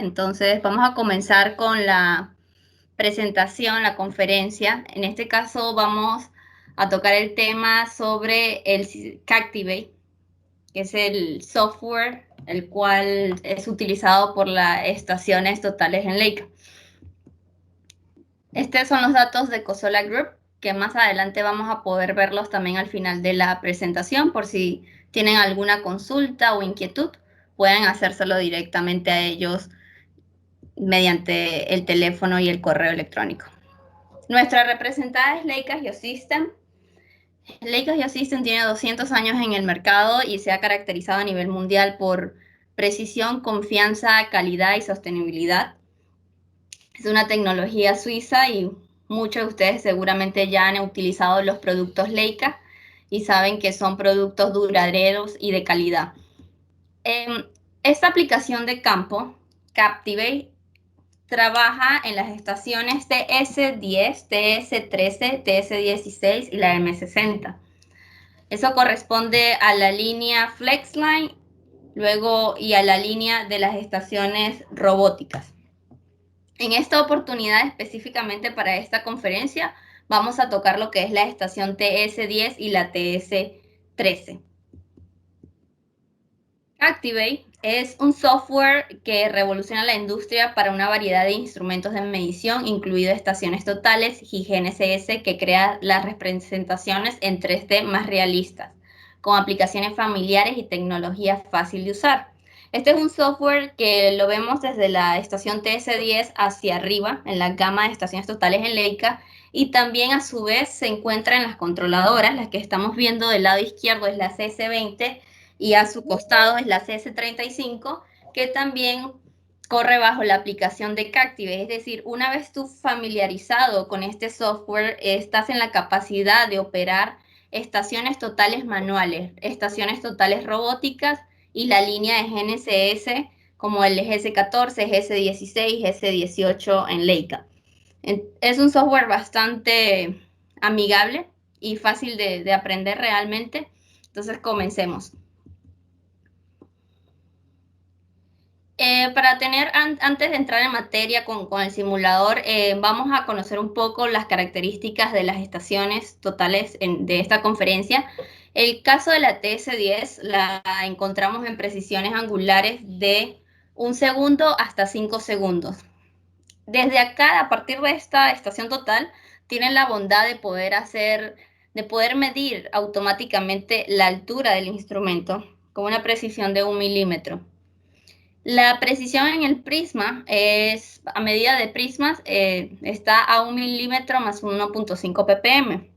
Entonces vamos a comenzar con la presentación, la conferencia. En este caso vamos a tocar el tema sobre el Captivate, que es el software el cual es utilizado por las estaciones totales en Leica. Estos son los datos de Cosola Group, que más adelante vamos a poder verlos también al final de la presentación, por si tienen alguna consulta o inquietud, pueden hacérselo directamente a ellos mediante el teléfono y el correo electrónico. Nuestra representada es Leica Geosystem. Leica Geosystem tiene 200 años en el mercado y se ha caracterizado a nivel mundial por precisión, confianza, calidad y sostenibilidad. Es una tecnología suiza y muchos de ustedes seguramente ya han utilizado los productos Leica y saben que son productos duraderos y de calidad. Esta aplicación de campo, Captivate, trabaja en las estaciones TS10, TS13, TS16 y la M60. Eso corresponde a la línea FlexLine, luego y a la línea de las estaciones robóticas. En esta oportunidad, específicamente para esta conferencia, vamos a tocar lo que es la estación TS10 y la TS13. Captivate es un software que revoluciona la industria para una variedad de instrumentos de medición, incluido estaciones totales y GNSS, que crea las representaciones en 3D más realistas, con aplicaciones familiares y tecnología fácil de usar. Este es un software que lo vemos desde la estación TS10 hacia arriba, en la gama de estaciones totales en Leica, y también a su vez se encuentra en las controladoras. Las que estamos viendo del lado izquierdo es la CS20, y a su costado es la CS35, que también corre bajo la aplicación de Captivate. Es decir, una vez tú familiarizado con este software, estás en la capacidad de operar estaciones totales manuales, estaciones totales robóticas y la línea de GNSS como el GS14, GS16, GS18 en Leica. Es un software bastante amigable y fácil de aprender realmente. Entonces comencemos. Para tener, antes de entrar en materia con el simulador, vamos a conocer un poco las características de las estaciones totales de esta conferencia. El caso de la TS10 la encontramos en precisiones angulares de 1 segundo hasta 5 segundos. Desde acá, a partir de esta estación total, tienen la bondad de poder medir automáticamente la altura del instrumento con una precisión de 1 milímetro. La precisión en el prisma es, a medida de prismas, está a 1 milímetro más 1.5 ppm.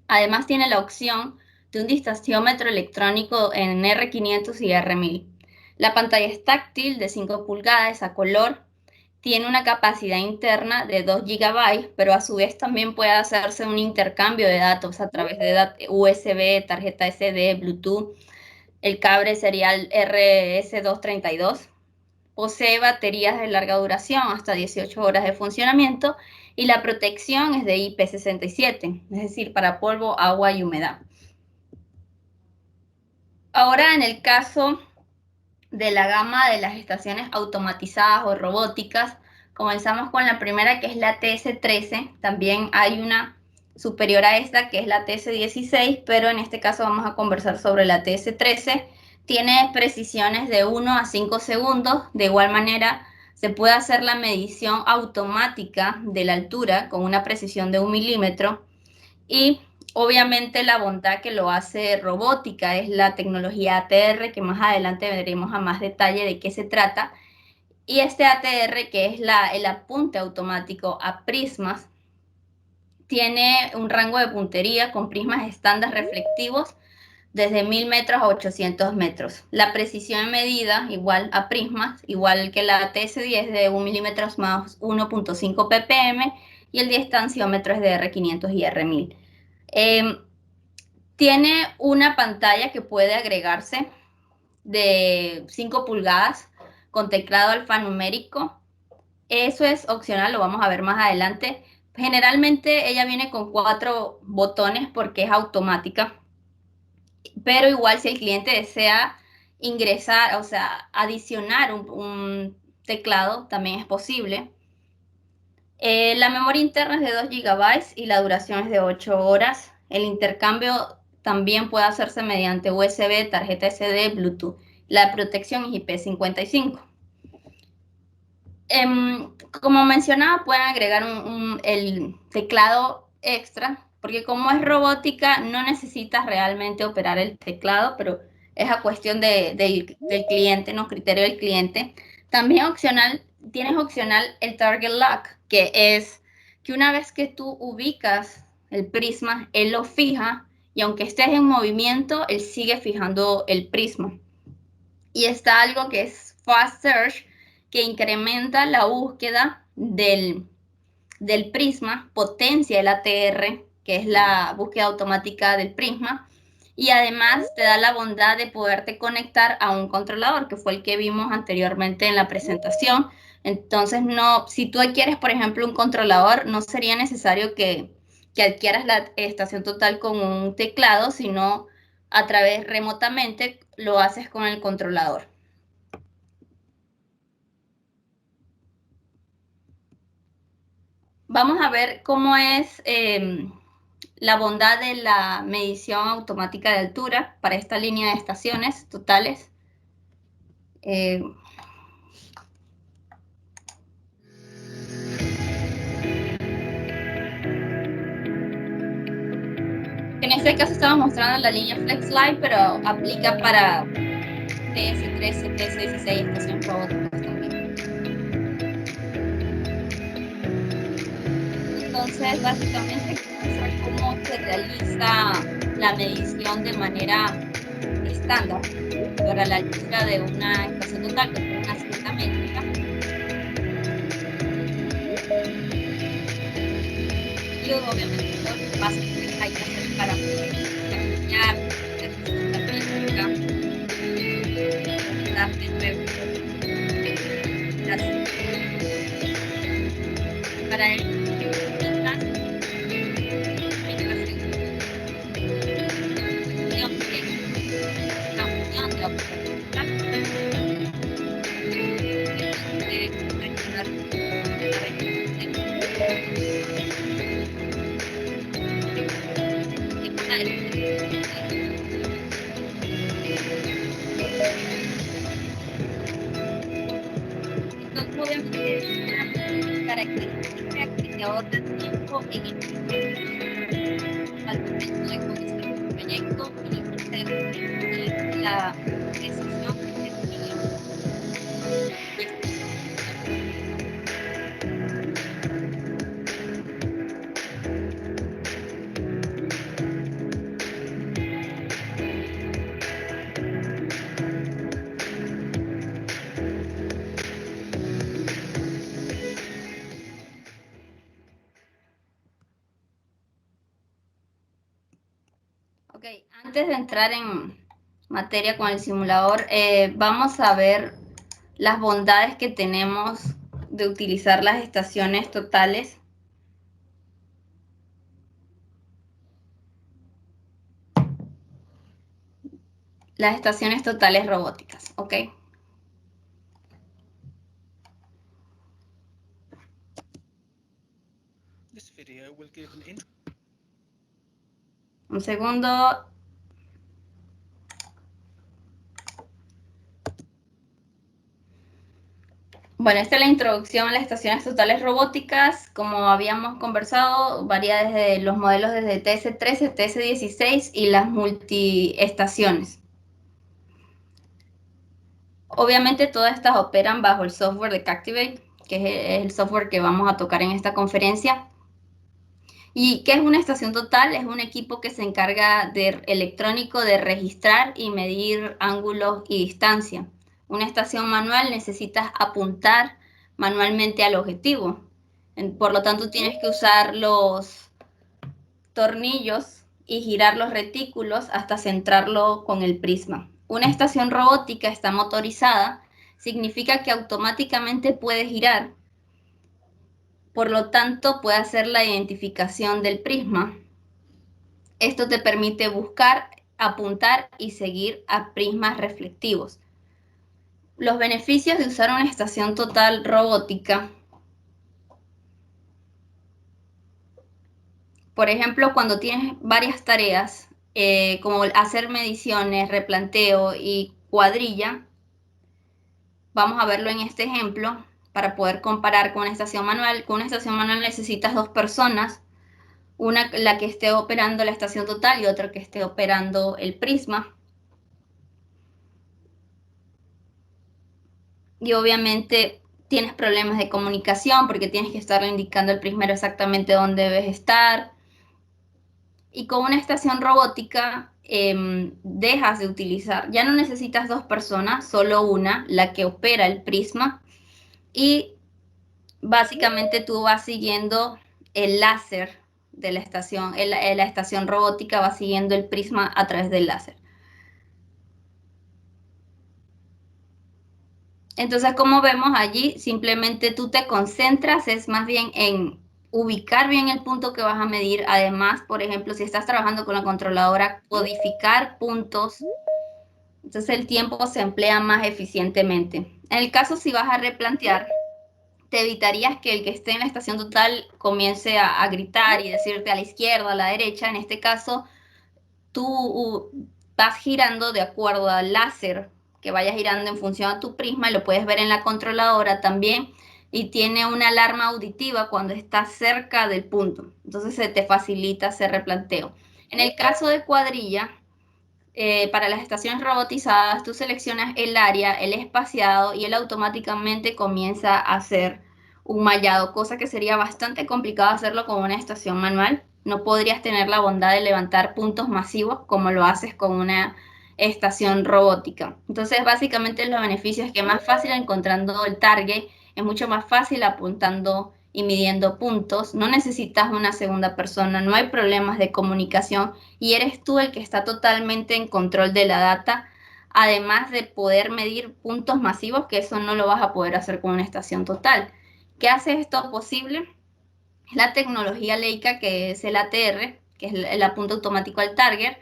Además tiene la opción de un distanciómetro electrónico en R500 y R1000. La pantalla es táctil de 5 pulgadas a color, tiene una capacidad interna de 2 GB, pero a su vez también puede hacerse un intercambio de datos a través de USB, tarjeta SD, Bluetooth. El cable sería el RS232. Posee baterías de larga duración, hasta 18 horas de funcionamiento, y la protección es de IP67, es decir, para polvo, agua y humedad. Ahora, en el caso de la gama de las estaciones automatizadas o robóticas, comenzamos con la primera, que es la TS13. También hay una superior a esta, que es la TS16, pero en este caso vamos a conversar sobre la TS13. Tiene precisiones de 1 a 5 segundos. De igual manera, se puede hacer la medición automática de la altura con una precisión de 1 milímetro. Y obviamente la bondad que lo hace robótica es la tecnología ATR, que más adelante veremos a más detalle de qué se trata. Y este ATR, que es el apunte automático a prismas, tiene un rango de puntería con prismas estándar reflectivos desde 1000 metros a 800 metros. La precisión medida, igual a prismas, igual que la TS10, de 1 milímetro más 1.5 ppm, y el distanciómetro es de R500 y R1000. Tiene una pantalla que puede agregarse de 5 pulgadas con teclado alfanumérico. Eso es opcional, lo vamos a ver más adelante. Generalmente ella viene con 4 botones porque es automática, pero igual si el cliente desea ingresar, o sea, adicionar teclado también es posible. La memoria interna es de 2 GB y la duración es de 8 horas. El intercambio también puede hacerse mediante USB, tarjeta SD, Bluetooth. La protección es IP55. Como mencionaba, pueden agregar el teclado extra, porque como es robótica, no necesitas realmente operar el teclado, pero es a cuestión del cliente, no criterio del cliente. También tienes opcional el Target Lock, que es que una vez que tú ubicas el prisma, él lo fija y aunque estés en movimiento, él sigue fijando el prisma. Y está algo que es Fast Search, que incrementa la búsqueda del prisma, potencia el ATR, que es la búsqueda automática del prisma, y además te da la bondad de poderte conectar a un controlador, que fue el que vimos anteriormente en la presentación. Entonces, no, si tú adquieres, por ejemplo, un controlador, no sería necesario que adquieras la estación total con un teclado, sino a través remotamente lo haces con el controlador. Vamos a ver cómo es la bondad de la medición automática de altura para esta línea de estaciones totales. En este caso estamos mostrando la línea FlexLight, pero aplica para TS13, TS16, estación robótica también. Entonces, básicamente, cómo se realiza la medición de manera estándar para la altura de una estación total, que es una cinta métrica. Y obviamente todo lo que pasa que hay que hacer para cambiar para el característica que te ahorra tiempo en al momento de comenzar un proyecto y la decisión Ok, antes de entrar en materia con el simulador, vamos a ver las bondades que tenemos de utilizar las estaciones totales. Las estaciones totales robóticas, ¿ok? Un segundo. Bueno, esta es la introducción a las estaciones totales robóticas. Como habíamos conversado, varía desde los modelos desde TS13, TS16 y las multiestaciones. Obviamente todas estas operan bajo el software de Captivate, que es el software que vamos a tocar en esta conferencia. ¿Y qué es una estación total? Es un equipo que se encarga electrónico de registrar y medir ángulos y distancia. Una estación manual necesitas apuntar manualmente al objetivo. Por lo tanto, tienes que usar los tornillos y girar los retículos hasta centrarlo con el prisma. Una estación robótica está motorizada, significa que automáticamente puede girar. Por lo tanto, puede hacer la identificación del prisma. Esto te permite buscar, apuntar y seguir a prismas reflectivos. Los beneficios de usar una estación total robótica. Por ejemplo, cuando tienes varias tareas, como hacer mediciones, replanteo y cuadrilla, vamos a verlo en este ejemplo para poder comparar con una estación manual. Con una estación manual necesitas dos personas, una la que esté operando la estación total y otra que esté operando el prisma. Y obviamente tienes problemas de comunicación porque tienes que estarle indicando al prismero exactamente dónde debes estar. Y con una estación robótica dejas de utilizar, ya no necesitas dos personas, solo una, la que opera el prisma, y básicamente tú vas siguiendo el láser de la estación, la estación robótica va siguiendo el prisma a través del láser. Entonces, como vemos allí, simplemente tú te concentras, es más bien en ubicar bien el punto que vas a medir. Además, por ejemplo, si estás trabajando con la controladora, codificar puntos. Entonces el tiempo se emplea más eficientemente. En el caso si vas a replantear, te evitarías que el que esté en la estación total comience a gritar y decirte a la izquierda, a la derecha. En este caso, tú vas girando de acuerdo al láser que vaya girando en función a tu prisma, lo puedes ver en la controladora también, y tiene una alarma auditiva cuando estás cerca del punto. Entonces se te facilita hacer replanteo. En el caso de cuadrilla, para las estaciones robotizadas, tú seleccionas el área, el espaciado y él automáticamente comienza a hacer un mallado, cosa que sería bastante complicado hacerlo con una estación manual. No podrías tener la bondad de levantar puntos masivos como lo haces con una estación robótica. Entonces, básicamente los beneficios es que es más fácil encontrando el target, es mucho más fácil apuntando y midiendo puntos, no necesitas una segunda persona, no hay problemas de comunicación y eres tú el que está totalmente en control de la data, además de poder medir puntos masivos, que eso no lo vas a poder hacer con una estación total. ¿Qué hace esto posible? Es la tecnología Leica, que es el ATR, que es el apunte automático al target,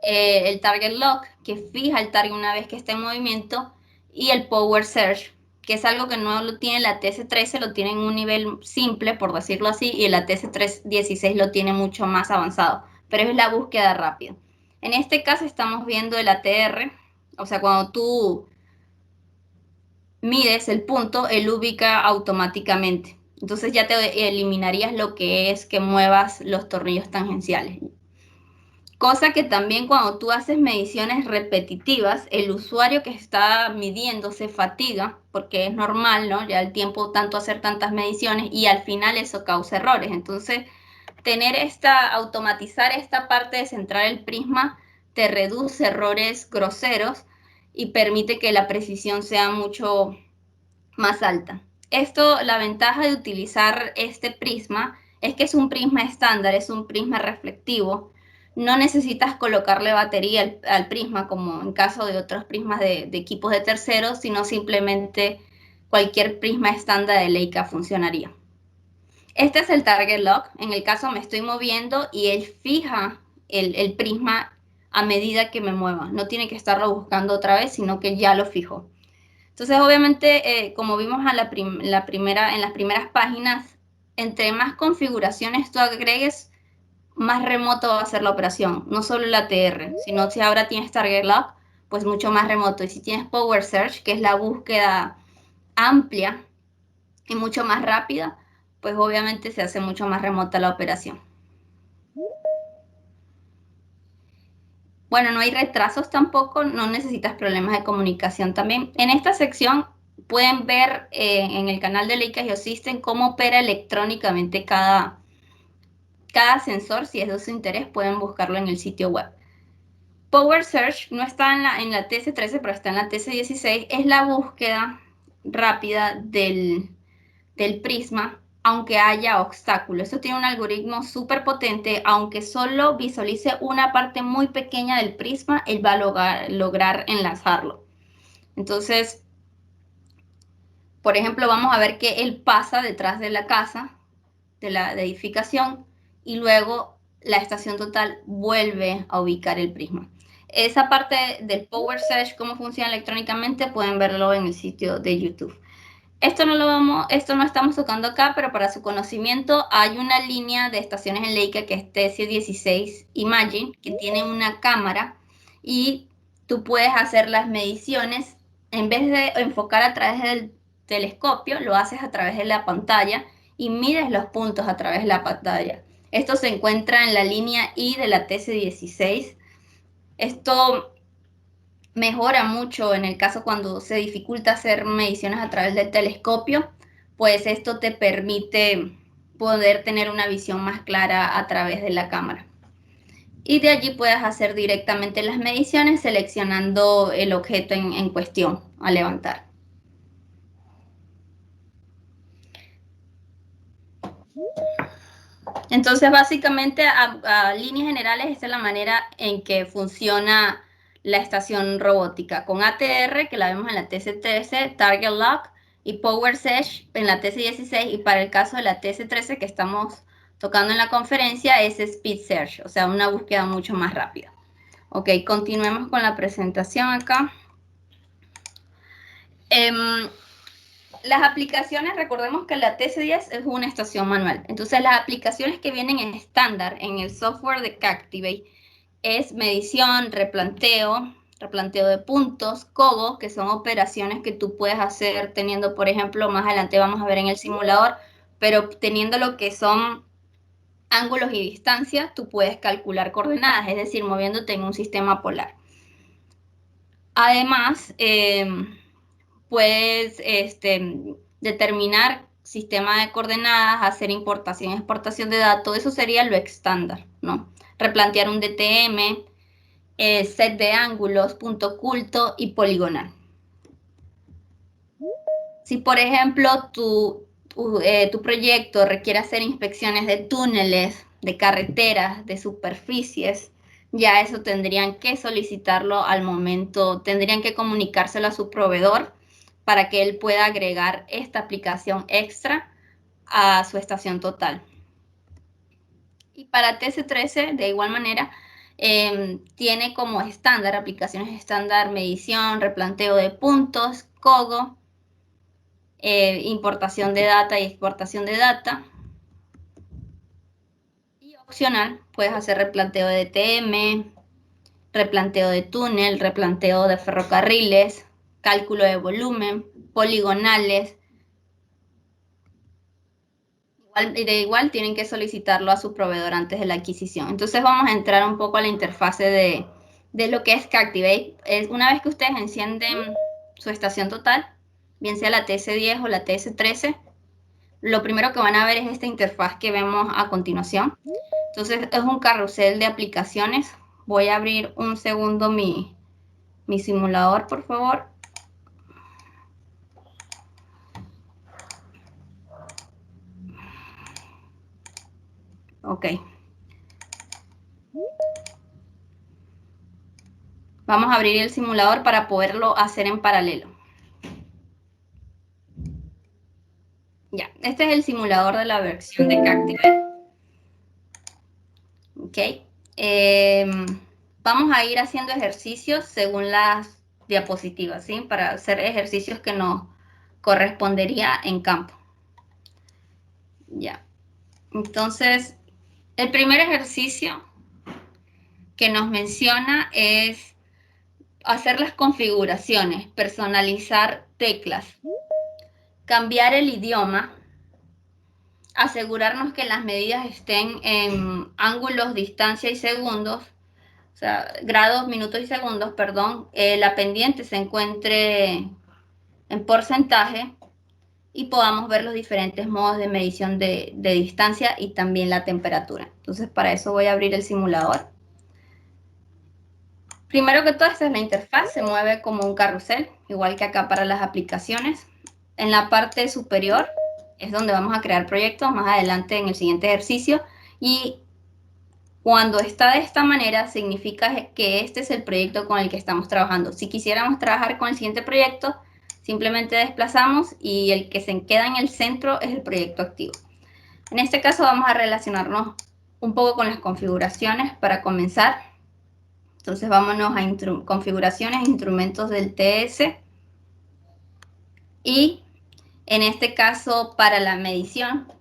el target lock, que fija el target una vez que esté en movimiento, y el power search, que es algo que no lo tiene la TS13, lo tiene en un nivel simple, por decirlo así, y la TS316 lo tiene mucho más avanzado, pero es la búsqueda rápida. En este caso estamos viendo el ATR, o sea, cuando tú mides el punto, él ubica automáticamente. Entonces ya te eliminarías lo que es que muevas los tornillos tangenciales. Cosa que también cuando tú haces mediciones repetitivas, el usuario que está midiendo se fatiga, porque es normal, ¿no? Ya el tiempo tanto hacer tantas mediciones y al final eso causa errores. Entonces, automatizar esta parte de centrar el prisma te reduce errores groseros y permite que la precisión sea mucho más alta. Esto, la ventaja de utilizar este prisma es que es un prisma estándar, es un prisma reflectivo. No necesitas colocarle batería al prisma como en caso de otros prismas de equipos de terceros, sino simplemente cualquier prisma estándar de Leica funcionaría. Este es el target lock. En el caso me estoy moviendo y él fija el prisma a medida que me mueva. No tiene que estarlo buscando otra vez, sino que ya lo fijo. Entonces, obviamente, como vimos en las primeras páginas, entre más configuraciones tú agregues, más remoto va a ser la operación. No solo el ATR, sino si ahora tienes Target Lock, pues mucho más remoto. Y si tienes Power Search, que es la búsqueda amplia y mucho más rápida, pues obviamente se hace mucho más remota la operación. Bueno, no hay retrasos tampoco, no necesitas problemas de comunicación también. En esta sección pueden ver en el canal de Leica Geosystem cómo opera electrónicamente cada sensor. Si es de su interés, pueden buscarlo en el sitio web. Power Search no está en la TS13, pero está en la TS16. Es la búsqueda rápida del prisma, aunque haya obstáculos. Esto tiene un algoritmo súper potente, aunque solo visualice una parte muy pequeña del prisma, él va a lograr enlazarlo. Entonces, por ejemplo, vamos a ver que él pasa detrás de la casa, de la edificación, y luego la estación total vuelve a ubicar el prisma. Esa parte del Power Search, cómo funciona electrónicamente, pueden verlo en el sitio de YouTube. Esto no estamos tocando acá, pero para su conocimiento hay una línea de estaciones en Leica que es TS16 Imagine, que tiene una cámara y tú puedes hacer las mediciones, en vez de enfocar a través del telescopio, lo haces a través de la pantalla y mides los puntos a través de la pantalla. Esto se encuentra en la línea I de la TS16. Esto mejora mucho en el caso cuando se dificulta hacer mediciones a través del telescopio, pues esto te permite poder tener una visión más clara a través de la cámara. Y de allí puedes hacer directamente las mediciones seleccionando el objeto en cuestión a levantar. Entonces, básicamente, a líneas generales, esta es la manera en que funciona la estación robótica, con ATR, que la vemos en la TC13, Target Lock, y Power Search en la TC16, y para el caso de la TC13 que estamos tocando en la conferencia, es Speed Search, o sea, una búsqueda mucho más rápida. Ok, continuemos con la presentación acá. Las aplicaciones, recordemos que la TC10 es una estación manual. Entonces, las aplicaciones que vienen en estándar en el software de Captivate es medición, replanteo de puntos, COGO, que son operaciones que tú puedes hacer teniendo, por ejemplo, más adelante vamos a ver en el simulador, pero teniendo lo que son ángulos y distancias, tú puedes calcular coordenadas, es decir, moviéndote en un sistema polar. Además, puedes determinar sistema de coordenadas, hacer importación y exportación de datos, eso sería lo estándar, ¿no? Replantear un DTM, set de ángulos, punto oculto y poligonal. Si, por ejemplo, tu proyecto requiere hacer inspecciones de túneles, de carreteras, de superficies, ya eso tendrían que solicitarlo al momento, tendrían que comunicárselo a su proveedor para que él pueda agregar esta aplicación extra a su estación total. Y para TC13, de igual manera, tiene como estándar, aplicaciones estándar, medición, replanteo de puntos, COGO, importación de data y exportación de data. Y opcional, puedes hacer replanteo de DTM, replanteo de túnel, replanteo de ferrocarriles, cálculo de volumen, poligonales. De igual tienen que solicitarlo a su proveedor antes de la adquisición. Entonces vamos a entrar un poco a la interfase de lo que es Captivate. Una vez que ustedes encienden su estación total, bien sea la TS10 o la TS13, lo primero que van a ver es esta interfaz que vemos a continuación. Entonces es un carrusel de aplicaciones. Voy a abrir un segundo mi simulador, por favor. Ok. Vamos a abrir el simulador para poderlo hacer en paralelo. Ya, este es el simulador de la versión de Captivate. Ok. Vamos a ir haciendo ejercicios según las diapositivas, ¿sí? Para hacer ejercicios que nos correspondería en campo. Ya. Entonces, el primer ejercicio que nos menciona es hacer las configuraciones, personalizar teclas, cambiar el idioma, asegurarnos que las medidas estén en ángulos, distancia y segundos, o sea, grados, minutos y segundos, perdón, la pendiente se encuentre en porcentaje y podamos ver los diferentes modos de medición de distancia y también la temperatura. Entonces, para eso voy a abrir el simulador. Primero que todo, esta es la interfaz, se mueve como un carrusel, igual que acá para las aplicaciones. En la parte superior es donde vamos a crear proyectos, más adelante en el siguiente ejercicio. Y cuando está de esta manera, significa que este es el proyecto con el que estamos trabajando. Si quisiéramos trabajar con el siguiente proyecto, simplemente desplazamos y el que se queda en el centro es el proyecto activo. En este caso vamos a relacionarnos un poco con las configuraciones para comenzar. Entonces vámonos a configuraciones, instrumentos del TS, y en este caso para la medición,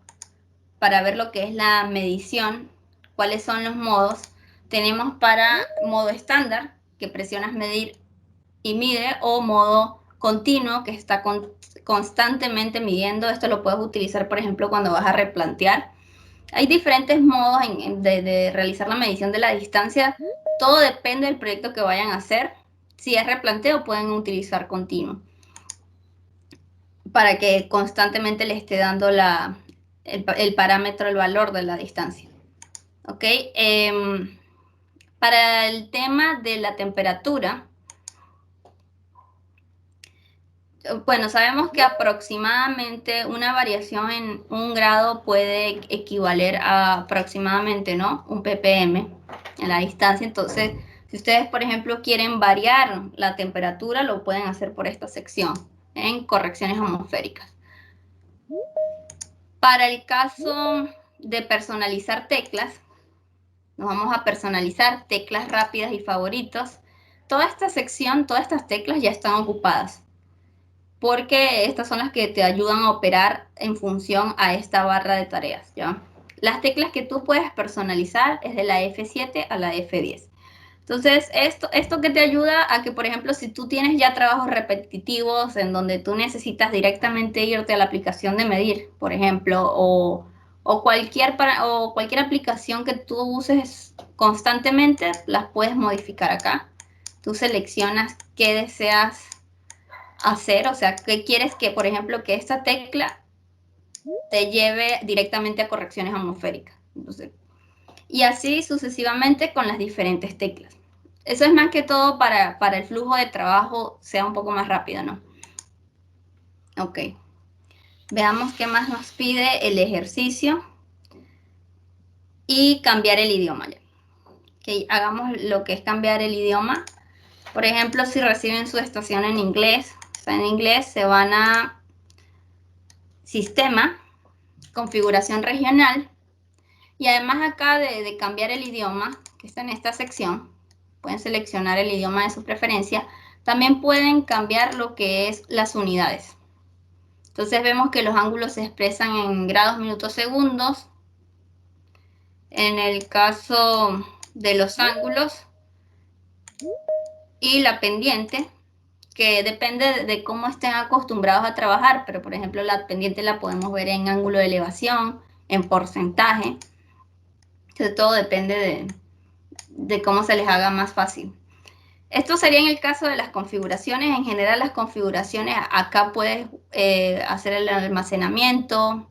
para ver lo que es la medición, cuáles son los modos, tenemos para modo estándar, que presionas medir y mide, o modo continuo, que está constantemente midiendo. Esto lo puedes utilizar, por ejemplo, cuando vas a replantear. Hay diferentes modos de realizar la medición de la distancia. Todo depende del proyecto que vayan a hacer. Si es replanteo, pueden utilizar continuo para que constantemente le esté dando el parámetro, el valor de la distancia. ¿Ok? Para el tema de la temperatura, bueno, sabemos que aproximadamente una variación en 1 grado puede equivaler a aproximadamente, ¿no?, un ppm en la distancia. Entonces, si ustedes, por ejemplo, quieren variar la temperatura, lo pueden hacer por esta sección, en correcciones atmosféricas. Para el caso de personalizar teclas, nos vamos a personalizar teclas rápidas y favoritos. Toda esta sección, todas estas teclas ya están ocupadas, porque estas son las que te ayudan a operar en función a esta barra de tareas, ¿ya? Las teclas que tú puedes personalizar es de la F7 a la F10. Entonces, esto que te ayuda a que, por ejemplo, si tú tienes ya trabajos repetitivos en donde tú necesitas directamente irte a la aplicación de medir, por ejemplo, o cualquier aplicación que tú uses constantemente, las puedes modificar acá. Tú seleccionas qué deseas hacer, o sea, qué quieres que, por ejemplo, que esta tecla te lleve directamente a correcciones atmosféricas. Entonces, y así sucesivamente con las diferentes teclas. Eso es más que todo para el flujo de trabajo sea un poco más rápido, ¿no? Ok. Veamos qué más nos pide el ejercicio. Y cambiar el idioma. Ok, hagamos lo que es cambiar el idioma. Por ejemplo, si reciben su estación en inglés, está en inglés, se van a Sistema, Configuración regional. Y además acá de cambiar el idioma, que está en esta sección, pueden seleccionar el idioma de su preferencia. También pueden cambiar lo que es las unidades. Entonces vemos que los ángulos se expresan en grados, minutos, segundos. En el caso de los ángulos y la pendiente, que depende de cómo estén acostumbrados a trabajar, pero por ejemplo la pendiente la podemos ver en ángulo de elevación, en porcentaje. Entonces todo depende de cómo se les haga más fácil. Esto sería en el caso de las configuraciones. En general, las configuraciones, acá puedes hacer el almacenamiento,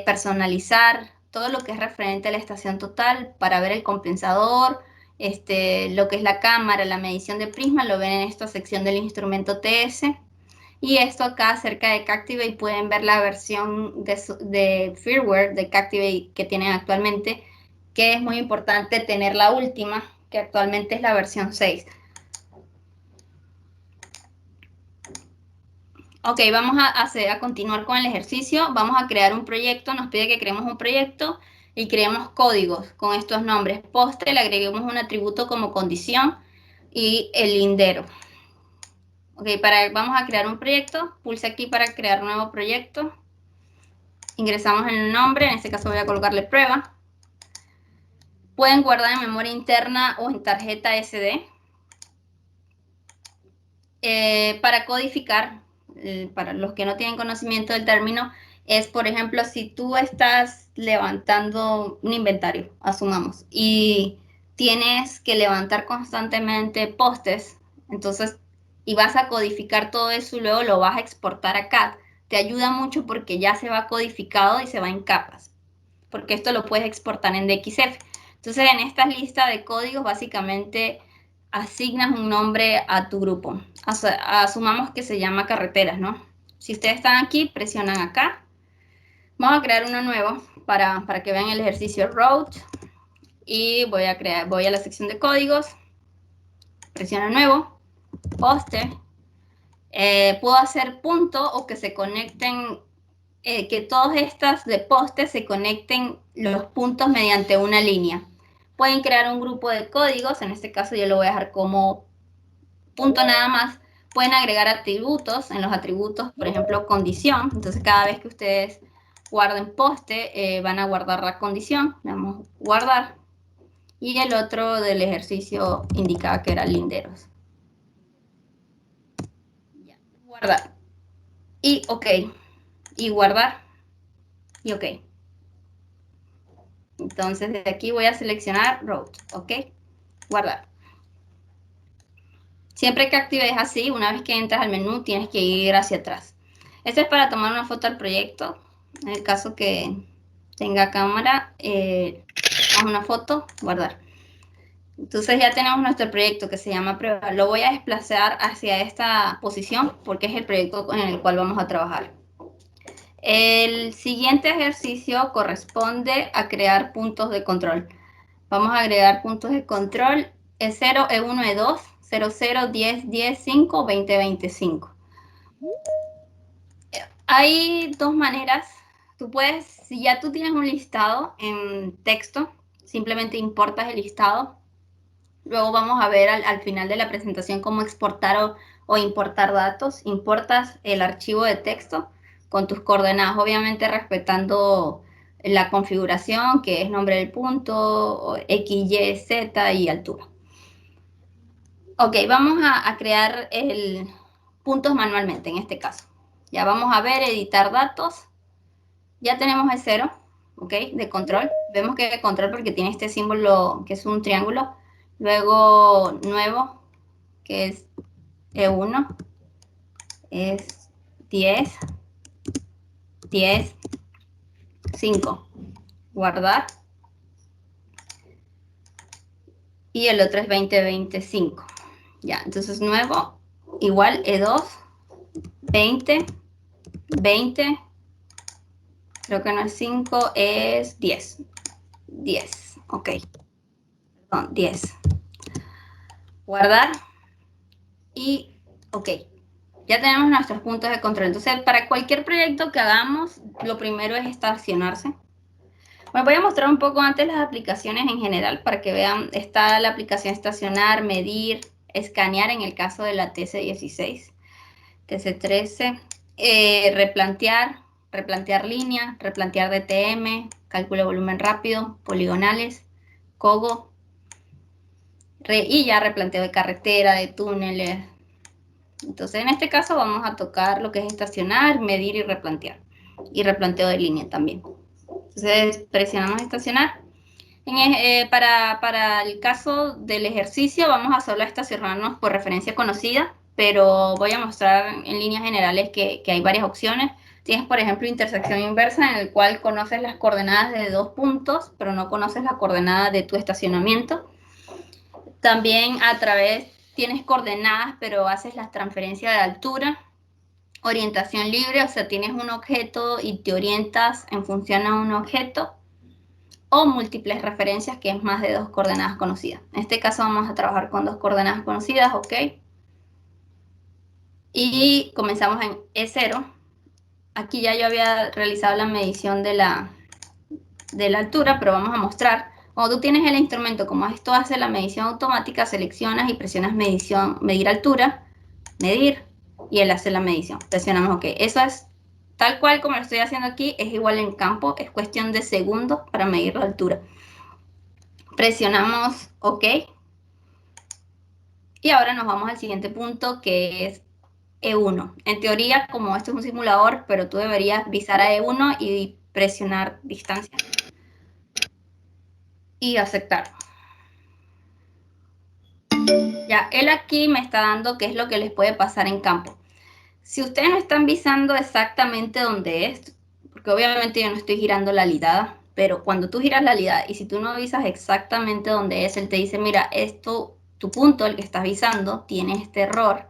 personalizar todo lo que es referente a la estación total para ver el compensador, lo que es la cámara, la medición de prisma, lo ven en esta sección del instrumento TS. Y esto acá acerca de Captivate, pueden ver la versión de firmware de Captivate que tienen actualmente, que es muy importante tener la última, que actualmente es la versión 6. Ok, vamos a continuar con el ejercicio. Vamos a crear un proyecto. Nos pide que creemos un proyecto y creemos códigos con estos nombres. Poste, le agreguemos un atributo como condición y el lindero. Ok, vamos a crear un proyecto. Pulse aquí para crear nuevo proyecto. Ingresamos en el nombre. En este caso voy a colocarle prueba. Pueden guardar en memoria interna o en tarjeta SD. Para codificar, para los que no tienen conocimiento del término, es, por ejemplo, si tú estás levantando un inventario, asumamos, y tienes que levantar constantemente postes, entonces, y vas a codificar todo eso y luego lo vas a exportar a CAD, te ayuda mucho porque ya se va codificado y se va en capas, porque esto lo puedes exportar en DXF. Entonces, en esta lista de códigos, básicamente asignas un nombre a tu grupo. Asumamos que se llama carreteras, ¿no? Si ustedes están aquí, presionan acá. Vamos a crear uno nuevo para que vean el ejercicio road. Y voy a la sección de códigos. Presiono nuevo. Poste. Puedo hacer punto o que se conecten, que todas estas de poste se conecten los puntos mediante una línea. Pueden crear un grupo de códigos, en este caso yo lo voy a dejar como punto nada más. Pueden agregar atributos, en los atributos, por ejemplo, condición. Entonces, cada vez que ustedes guarden poste, van a guardar la condición. Le damos guardar. Y el otro del ejercicio indicaba que era linderos. Ya, guardar. Y ok. Y guardar. Y ok. Entonces, de aquí voy a seleccionar route. Ok. Guardar. Siempre que actives así, una vez que entras al menú, tienes que ir hacia atrás. Esto es para tomar una foto al proyecto. En el caso que tenga cámara, haz una foto, guardar. Entonces ya tenemos nuestro proyecto que se llama prueba. Lo voy a desplazar hacia esta posición porque es el proyecto en el cual vamos a trabajar. El siguiente ejercicio corresponde a crear puntos de control. Vamos a agregar puntos de control E0, E1, E2, 00, 10, 10, 5, 20, 25. Hay dos maneras. Tú puedes, si ya tú tienes un listado en texto, simplemente importas el listado. Luego vamos a ver al final de la presentación cómo exportar o importar datos. Importas el archivo de texto con tus coordenadas, obviamente respetando la configuración, que es nombre del punto, X, Y, Z y altura. Ok, vamos a crear puntos manualmente en este caso. Ya vamos a ver, editar datos. Ya tenemos el 0, ok, de control. Vemos que de control porque tiene este símbolo que es un triángulo. Luego nuevo, que es E1, es 10, 10, 5. Guardar. Y el otro es 20, 25. Ya, entonces nuevo, igual E2, 20, 20, creo que no es 5, es 10. 10, ok. Perdón, 10. Guardar y ok. Ya tenemos nuestros puntos de control. Entonces, para cualquier proyecto que hagamos, lo primero es estacionarse. Bueno, voy a mostrar un poco antes las aplicaciones en general para que vean. Está la aplicación estacionar, medir, escanear en el caso de la TC16, TC13, replantear, replantear línea, replantear DTM, cálculo de volumen rápido, poligonales, COGO, y ya replanteo de carretera, de túneles. Entonces, en este caso vamos a tocar lo que es estacionar, medir y replantear. Y replanteo de línea también. Entonces, presionamos estacionar. Para el caso del ejercicio, vamos a solo estacionarnos por referencia conocida, pero voy a mostrar en líneas generales que hay varias opciones. Tienes, por ejemplo, intersección inversa, en el cual conoces las coordenadas de dos puntos, pero no conoces la coordenada de tu estacionamiento. También tienes coordenadas, pero haces la transferencia de altura. Orientación libre, o sea, tienes un objeto y te orientas en función a un objeto. O múltiples referencias, que es más de dos coordenadas conocidas. En este caso vamos a trabajar con dos coordenadas conocidas, ok. Y comenzamos en E0. Aquí ya yo había realizado la medición de la altura, pero vamos a mostrar. Cuando tú tienes el instrumento, como esto hace la medición automática, seleccionas y presionas medir altura, medir, y él hace la medición. Presionamos OK. Eso es tal cual como lo estoy haciendo aquí, es igual en campo, es cuestión de segundos para medir la altura. Presionamos OK. Y ahora nos vamos al siguiente punto, que es E1. En teoría, como esto es un simulador, pero tú deberías visar a E1 y presionar distancia. Y aceptar. Ya, él aquí me está dando qué es lo que les puede pasar en campo. Si ustedes no están visando exactamente dónde es, porque obviamente yo no estoy girando la lidada, pero cuando tú giras la lidada y si tú no avisas exactamente dónde es, él te dice, mira, esto, tu punto, el que estás visando, tiene este error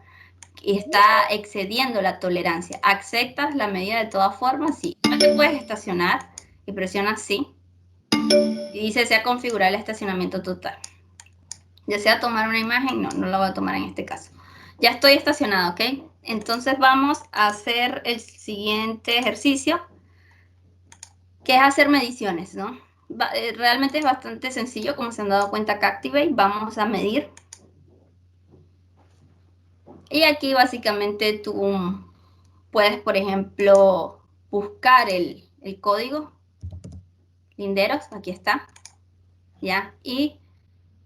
y está excediendo la tolerancia. ¿Aceptas la medida de todas formas? Sí. No te puedes estacionar y presionas sí. Y dice, se ha configurado el estacionamiento total. ¿Desea tomar una imagen? No, no la voy a tomar en este caso. Ya estoy estacionado, ¿ok? Entonces vamos a hacer el siguiente ejercicio, que es hacer mediciones, ¿no? realmente es bastante sencillo, como se han dado cuenta Captivate. Vamos a medir. Y aquí básicamente tú puedes, por ejemplo, buscar el código linderos, aquí está, ¿ya? Y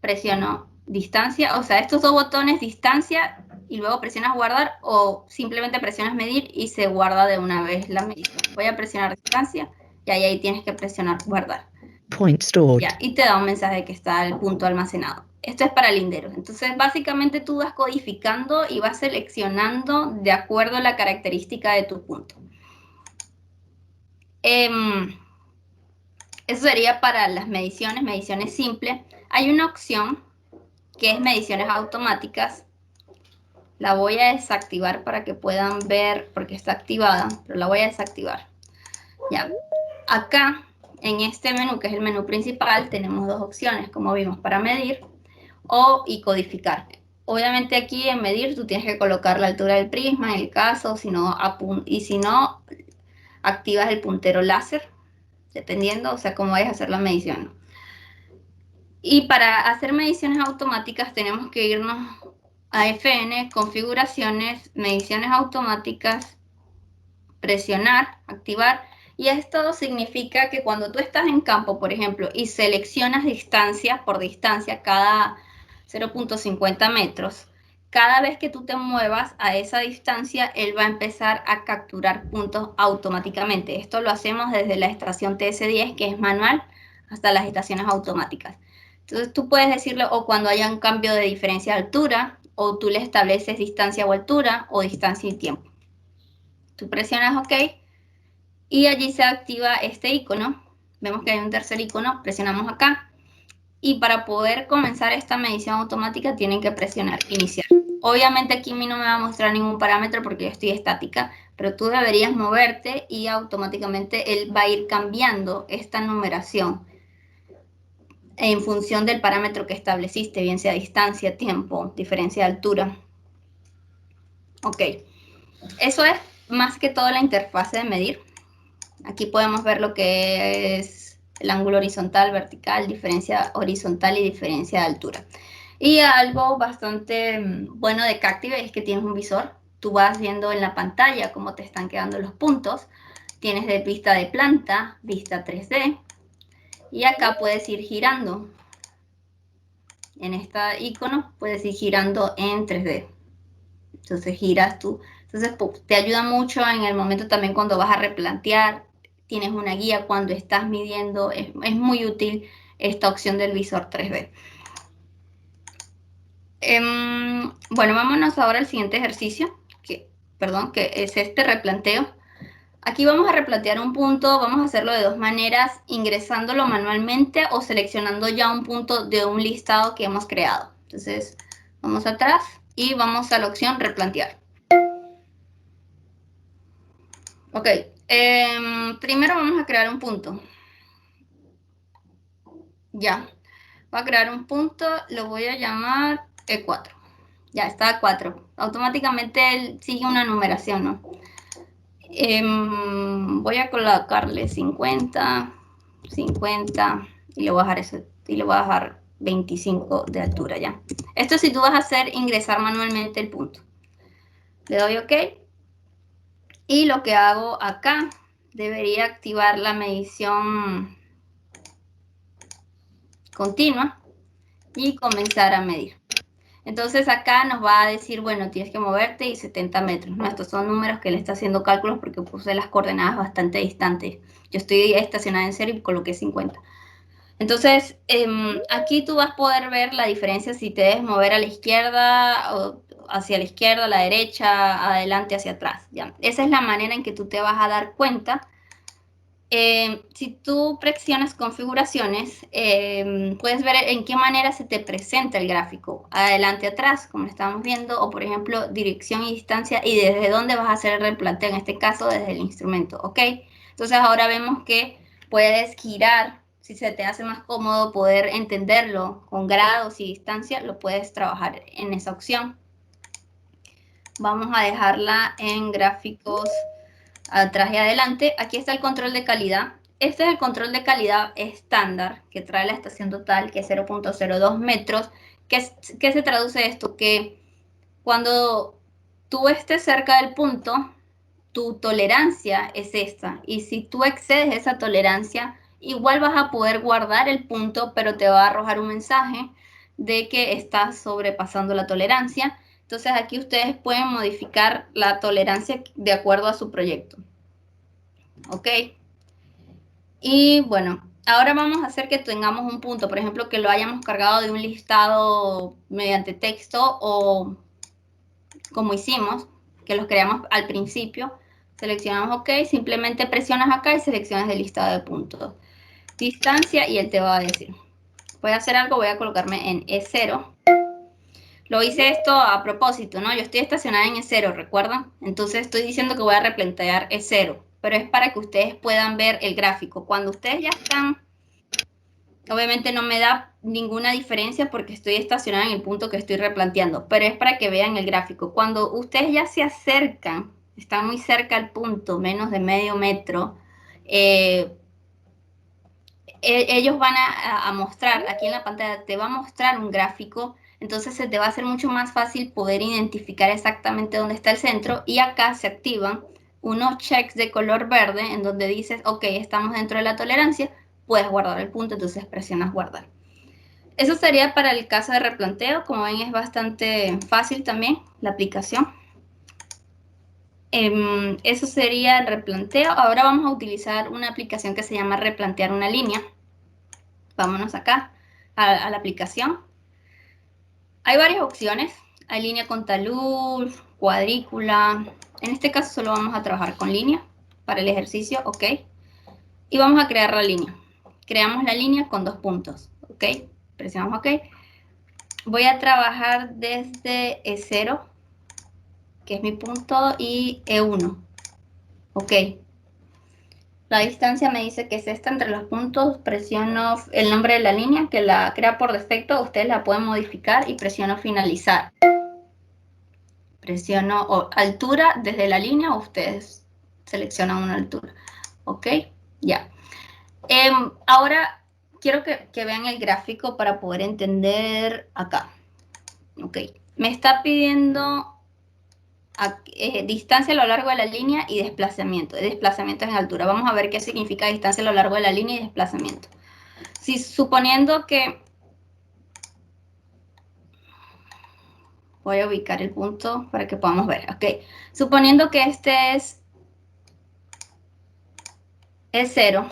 presiono distancia, o sea, estos dos botones, distancia, y luego presionas guardar, o simplemente presionas medir y se guarda de una vez la medición. Voy a presionar distancia, y ahí tienes que presionar guardar. Point stored. Ya, y te da un mensaje que está el punto almacenado. Esto es para linderos. Entonces, básicamente tú vas codificando y vas seleccionando de acuerdo a la característica de tu punto. Eso sería para las mediciones simples. Hay una opción que es mediciones automáticas. La voy a desactivar para que puedan ver, porque está activada, pero la voy a desactivar. Ya, acá en este menú, que es el menú principal, tenemos dos opciones, como vimos, para medir y codificar. Obviamente aquí en medir tú tienes que colocar la altura del prisma, en el caso, si no, activas el puntero láser, dependiendo, o sea, cómo vayas a hacer la medición. Y para hacer mediciones automáticas tenemos que irnos a FN, configuraciones, mediciones automáticas, presionar, activar, y esto significa que cuando tú estás en campo, por ejemplo, y seleccionas distancia por distancia, cada 0.50 metros, cada vez que tú te muevas a esa distancia, él va a empezar a capturar puntos automáticamente. Esto lo hacemos desde la estación TS10, que es manual, hasta las estaciones automáticas. Entonces tú puedes decirle, o cuando haya un cambio de diferencia de altura, o tú le estableces distancia o altura, o distancia y tiempo. Tú presionas OK y allí se activa este icono. Vemos que hay un tercer icono, presionamos acá. Y para poder comenzar esta medición automática tienen que presionar iniciar. Obviamente aquí a mí no me va a mostrar ningún parámetro porque yo estoy estática, pero tú deberías moverte y automáticamente él va a ir cambiando esta numeración en función del parámetro que estableciste, bien sea distancia, tiempo, diferencia de altura. Ok, eso es más que todo la interfase de medir. Aquí podemos ver lo que es el ángulo horizontal, vertical, diferencia horizontal y diferencia de altura. Y algo bastante bueno de Captivate es que tienes un visor. Tú vas viendo en la pantalla cómo te están quedando los puntos. Tienes de vista de planta, vista 3D. Y acá puedes ir girando. En este icono puedes ir girando en 3D. Entonces giras tú. Entonces te ayuda mucho en el momento también cuando vas a replantear. Tienes una guía cuando estás midiendo. Es muy útil esta opción del visor 3D. Bueno, vámonos ahora al siguiente ejercicio, que es este replanteo. Aquí vamos a replantear un punto, vamos a hacerlo de dos maneras, ingresándolo manualmente o seleccionando ya un punto de un listado que hemos creado. Entonces, vamos atrás y vamos a la opción replantear. Ok, primero vamos a crear un punto. Ya, voy a crear un punto, lo voy a llamar E4. Ya está a 4. Automáticamente él sigue una numeración, ¿no? Voy a colocarle 50, 50 y le voy a dejar eso, y le voy a dejar 25 de altura ya. Esto si tú vas a hacer ingresar manualmente el punto. Le doy OK. Y lo que hago acá, debería activar la medición continua y comenzar a medir. Entonces acá nos va a decir, bueno, tienes que moverte y 70 metros. No, estos son números que él está haciendo cálculos porque puse las coordenadas bastante distantes. Yo estoy estacionada en 0 y coloqué 50. Entonces, aquí tú vas a poder ver la diferencia si te debes mover a la izquierda, o hacia la izquierda, a la derecha, adelante, hacia atrás. ¿Ya? Esa es la manera en que tú te vas a dar cuenta. Si tú presionas configuraciones, puedes ver en qué manera se te presenta el gráfico, adelante, atrás, como estamos viendo, o por ejemplo, dirección y distancia, y desde dónde vas a hacer el replanteo, en este caso desde el instrumento, ¿ok? Entonces ahora vemos que puedes girar, si se te hace más cómodo poder entenderlo con grados y distancia, lo puedes trabajar en esa opción. Vamos a dejarla en gráficos atrás y adelante. Aquí está el control de calidad. este es el control de calidad estándar que trae la estación total, que es 0.02 metros. ¿Qué se traduce esto? Que cuando tú estés cerca del punto, tu tolerancia es esta. Y si tú excedes esa tolerancia, igual vas a poder guardar el punto, pero te va a arrojar un mensaje de que estás sobrepasando la tolerancia. Entonces aquí ustedes pueden modificar la tolerancia de acuerdo a su proyecto. ¿Ok? Y bueno, ahora vamos a hacer que tengamos un punto, por ejemplo, que lo hayamos cargado de un listado mediante texto o como hicimos, que los creamos al principio. Seleccionamos OK, simplemente presionas acá y seleccionas el listado de puntos. Distancia y él te va a decir. Voy a hacer algo, voy a colocarme en E0. Lo hice esto a propósito, ¿no? Yo estoy estacionada en E0, ¿recuerdan? Entonces estoy diciendo que voy a replantear E0, pero es para que ustedes puedan ver el gráfico. Cuando ustedes ya están, obviamente no me da ninguna diferencia porque estoy estacionada en el punto que estoy replanteando, pero es para que vean el gráfico. Cuando ustedes ya se acercan, están muy cerca al punto, menos de medio metro, ellos van a mostrar, aquí en la pantalla te va a mostrar un gráfico, entonces se te va a hacer mucho más fácil poder identificar exactamente dónde está el centro, y acá se activan unos checks de color verde en donde dices, ok, estamos dentro de la tolerancia, puedes guardar el punto, entonces presionas guardar. Eso sería para el caso de replanteo. Como ven, es bastante fácil también la aplicación. Eso sería el replanteo. Ahora vamos a utilizar una aplicación que se llama replantear una línea. Vámonos acá a la aplicación. Hay varias opciones. Hay línea con talud, cuadrícula. En este caso solo vamos a trabajar con línea para el ejercicio, ok. Y vamos a crear la línea. Creamos la línea con 2 puntos, ok. Presionamos ok. Voy a trabajar desde E0, que es mi punto, y E1, ok. La distancia me dice que es esta entre los puntos, presiono el nombre de la línea, que la crea por defecto, ustedes la pueden modificar y presiono finalizar. Presiono altura desde la línea, o ustedes seleccionan una altura, ok, ya. Ahora quiero que vean el gráfico para poder entender acá, ok. Me está pidiendo distancia a lo largo de la línea y desplazamiento. Desplazamiento en altura. Vamos a ver qué significa distancia a lo largo de la línea y desplazamiento. Si suponiendo que... Voy a ubicar el punto para que podamos ver. Ok. Suponiendo que este es E0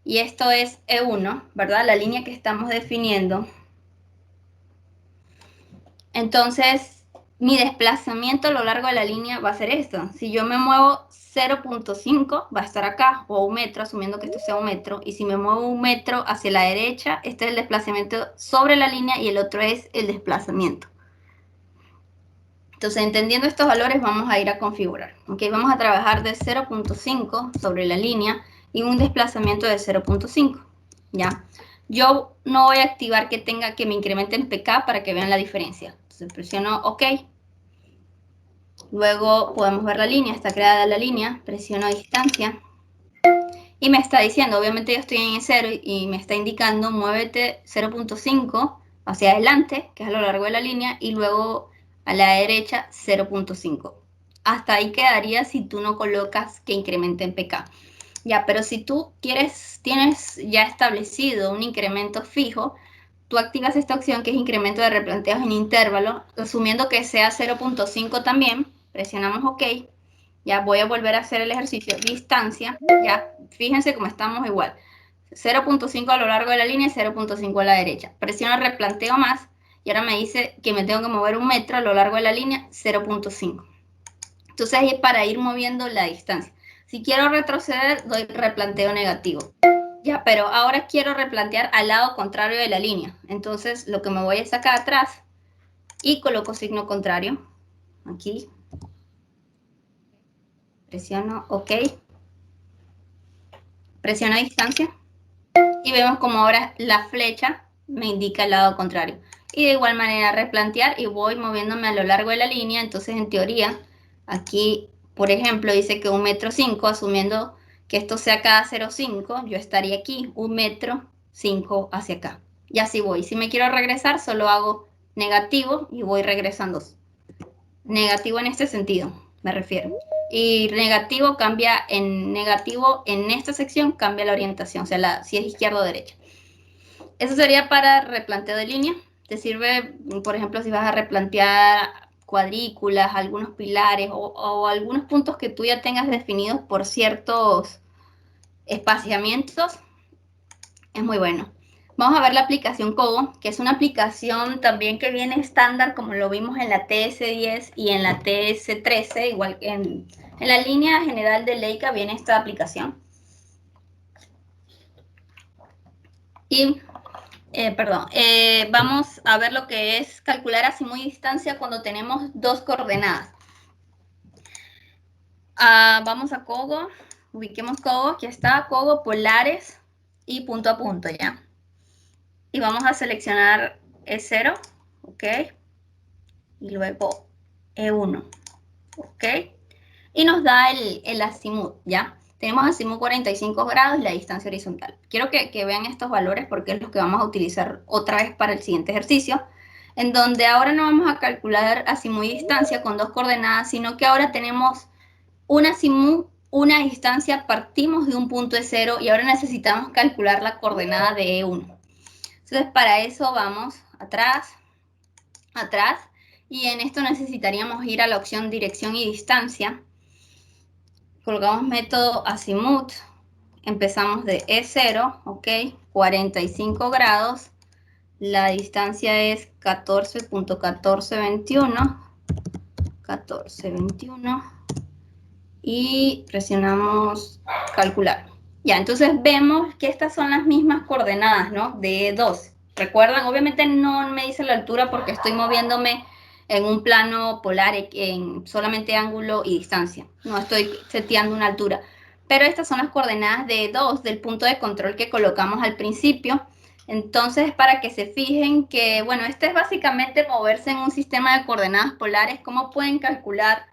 y esto es E1, ¿verdad? La línea que estamos definiendo. Entonces, mi desplazamiento a lo largo de la línea va a ser esto. Si yo me muevo 0.5, va a estar acá, o 1 metro, asumiendo que esto sea 1 metro. Y si me muevo 1 metro hacia la derecha, este es el desplazamiento sobre la línea y el otro es el desplazamiento. Entonces, entendiendo estos valores, vamos a ir a configurar. Okay, vamos a trabajar de 0.5 sobre la línea y un desplazamiento de 0.5. ¿Ya? Yo no voy a activar que me incremente en pk para que vean la diferencia. Entonces presiono OK. Luego podemos ver la línea, está creada la línea, presiono distancia. Y me está diciendo, obviamente yo estoy en E0 y me está indicando muévete 0.5 hacia adelante, que es a lo largo de la línea, y luego a la derecha 0.5. Hasta ahí quedaría si tú no colocas que incremente en pk. Ya, pero si tú tienes ya establecido un incremento fijo, tú activas esta opción que es incremento de replanteos en intervalo, asumiendo que sea 0.5 también, presionamos OK, ya voy a volver a hacer el ejercicio, distancia, ya, fíjense cómo estamos igual, 0.5 a lo largo de la línea y 0.5 a la derecha, presiono replanteo más, y ahora me dice que me tengo que mover 1 metro a lo largo de la línea, 0.5. Entonces es para ir moviendo la distancia. Si quiero retroceder, doy replanteo negativo. Ya, pero ahora quiero replantear al lado contrario de la línea. Entonces lo que me voy es acá atrás y coloco signo contrario. Aquí. Presiono OK. Presiono distancia. Y vemos como ahora la flecha me indica el lado contrario. Y de igual manera replantear y voy moviéndome a lo largo de la línea. Entonces en teoría, aquí, por ejemplo, dice que 1,5 m, asumiendo que esto sea cada 0,5, yo estaría aquí, 1,5 m hacia acá. Y así voy. Si me quiero regresar, solo hago negativo y voy regresando. Negativo en este sentido, me refiero. Y negativo cambia en negativo en esta sección, cambia la orientación, o sea, si es izquierda o derecha. Eso sería para replanteo de línea. Te sirve, por ejemplo, si vas a replantear cuadrículas, algunos pilares o algunos puntos que tú ya tengas definidos por ciertos espaciamientos. Es muy bueno. Vamos a ver la aplicación Kogo, que es una aplicación también que viene estándar, como lo vimos en la TS10 y en la TS13, igual que en la línea general de Leica viene esta aplicación. Y, vamos a ver lo que es calcular azimut y distancia cuando tenemos dos coordenadas. Vamos a Kogo, ubiquemos Kogo, aquí está, Kogo, polares y punto a punto, ¿ya? Y vamos a seleccionar E0, ¿ok? Y luego E1, ¿ok? Y nos da el azimut, ¿ya? Tenemos azimut 45 grados y la distancia horizontal. Quiero que vean estos valores porque es lo que vamos a utilizar otra vez para el siguiente ejercicio, en donde ahora no vamos a calcular azimut y distancia con dos coordenadas, sino que ahora tenemos un azimut, una distancia, partimos de un punto de 0 y ahora necesitamos calcular la coordenada de E1. Entonces, para eso vamos atrás, atrás, y en esto necesitaríamos ir a la opción dirección y distancia. Colocamos método azimut, empezamos de E0, ok, 45 grados, la distancia es 14.1421, 1421, y presionamos calcular. Ya, entonces vemos que estas son las mismas coordenadas, ¿no? De 2. Recuerdan, obviamente no me dice la altura porque estoy moviéndome en un plano polar en solamente ángulo y distancia. No estoy seteando una altura. Pero estas son las coordenadas de 2 del punto de control que colocamos al principio. Entonces, para que se fijen que, bueno, este es básicamente moverse en un sistema de coordenadas polares. ¿Cómo pueden calcular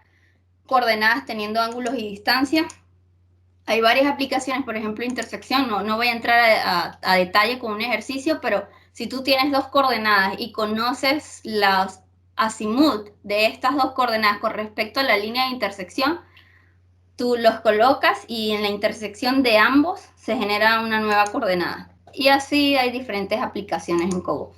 coordenadas teniendo ángulos y distancia? Hay varias aplicaciones, por ejemplo, intersección. No voy a entrar a detalle con un ejercicio, pero si tú tienes dos coordenadas y conoces las azimut de estas dos coordenadas con respecto a la línea de intersección, tú los colocas y en la intersección de ambos se genera una nueva coordenada. Y así hay diferentes aplicaciones en Kogo.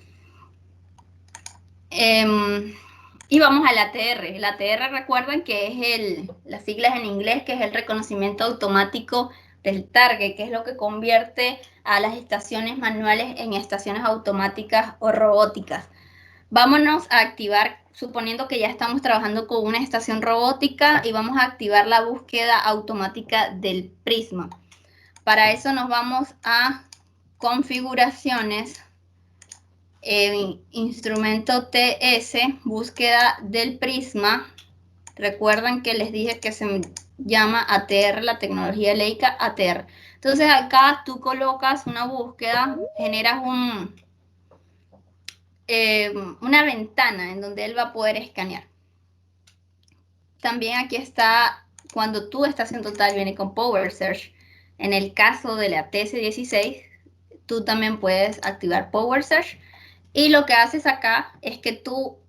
Y vamos al ATR. El ATR, recuerden que es las siglas en inglés, que es el reconocimiento automático del target, que es lo que convierte a las estaciones manuales en estaciones automáticas o robóticas. Vámonos a activar, suponiendo que ya estamos trabajando con una estación robótica, y vamos a activar la búsqueda automática del prisma. Para eso nos vamos a configuraciones, instrumento TS, búsqueda del prisma. Recuerdan que les dije que se llama ATR, la tecnología Leica ATR. Entonces acá tú colocas una búsqueda, generas una ventana en donde él va a poder escanear. También aquí está, cuando tu estación total viene con Power Search. En el caso de la TS16, tú también puedes activar Power Search. Y lo que haces acá es que tú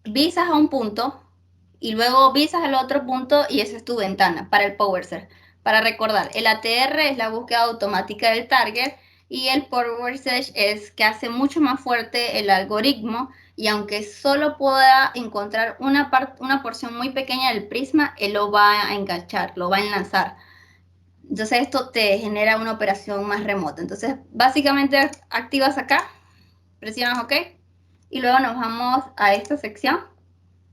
visas a un punto y luego visas al otro punto y esa es tu ventana para el Power Search. Para recordar, el ATR es la búsqueda automática del target y el Power Search es que hace mucho más fuerte el algoritmo, y aunque solo pueda encontrar una porción muy pequeña del prisma, él lo va a enganchar, lo va a enlazar. Entonces esto te genera una operación más remota. Entonces básicamente activas acá, presionas OK y luego nos vamos a esta sección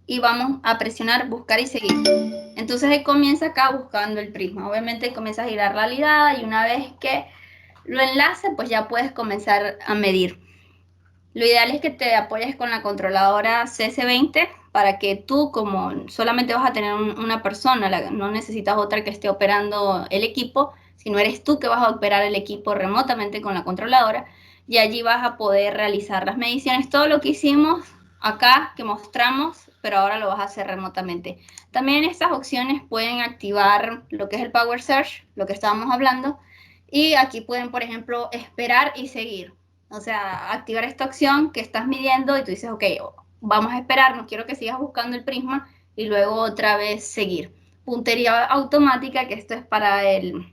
y vamos a presionar buscar y seguir. Entonces él comienza acá buscando el prisma. Obviamente comienza a girar la ligada y una vez que lo enlace, pues ya puedes comenzar a medir. Lo ideal es que te apoyes con la controladora CS20 para que tú, como solamente vas a tener una persona, no necesitas otra que esté operando el equipo, sino eres tú que vas a operar el equipo remotamente con la controladora, y allí vas a poder realizar las mediciones. Todo lo que hicimos acá, que mostramos, pero ahora lo vas a hacer remotamente. También estas opciones pueden activar lo que es el Power Search, lo que estábamos hablando, y aquí pueden, por ejemplo, esperar y seguir. O sea, activar esta opción que estás midiendo y tú dices, ok, vamos a esperar, no quiero que sigas buscando el prisma y luego otra vez seguir. Puntería automática, que esto es para el